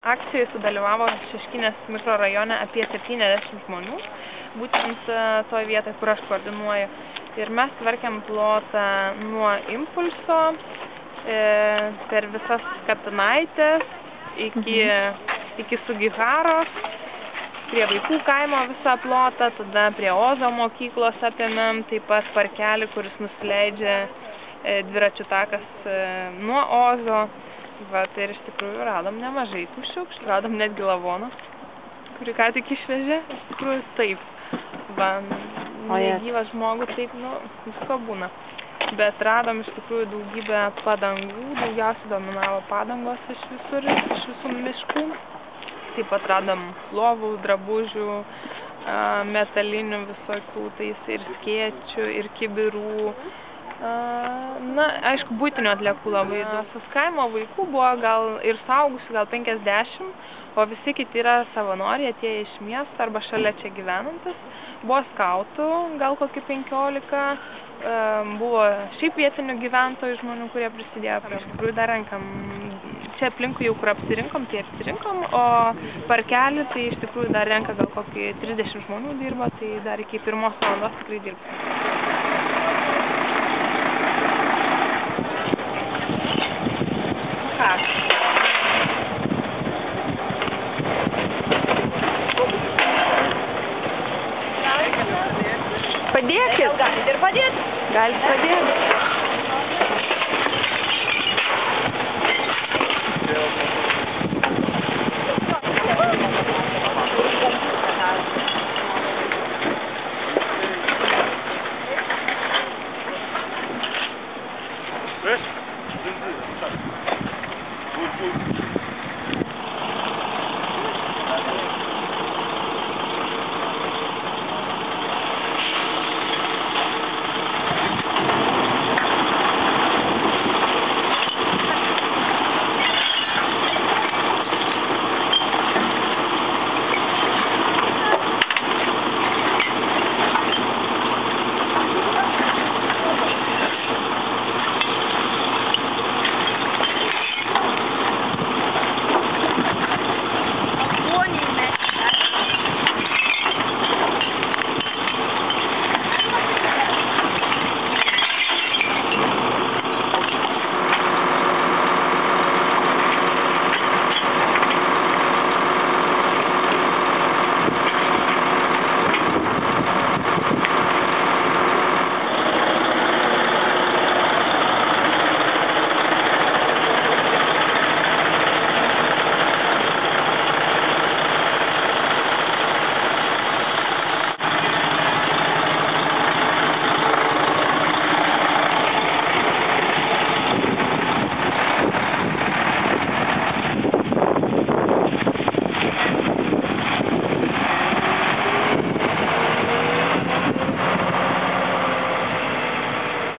Akcijoje sudalyvavo Šeškinės mikrorajone apie 70 žmonių, būtent toje vietoje, kur aš koordinuoju. Ir mes tvarkėm plotą nuo Impulso per visas Kapinaitės iki Sugiharos, prie vaikų kaimo visą plotą, tada prie Ozo mokyklos apėmėm, taip pat parkelį, kuris nusileidžia dviračių takas nuo Ozo. Ir iš tikrųjų radom nemažai tų šiukšlių, radom netgi lavoną, kurį ką tik išvežė. Iš tikrųjų taip, negyvą žmogų, taip, visko būna. Bet radom iš tikrųjų daugybę padangų, daugiausiai dominavo padangos iš visų miškų. Taip pat radom lovų, drabužių, metalinių visokių, ir skėčių, ir kibirų. Aišku, buitinių atliekų labai daug. Kaimo vaikų buvo gal ir suaugusių gal 50, o visi kiti yra savanoriai, atėję iš miesto arba šalia čia gyvenantis. Buvo skautų, gal kokį 15, buvo šiaip vietinių gyventojų žmonių, kurie prisidėjo. Iš tikrųjų dar renkam. Čia aplinkui jau kur apsirinkom, o parkelį tai iš tikrųjų dar renka gal kokį 30 žmonių dirba, tai dar iki 1 valandos tikrai dirbsim.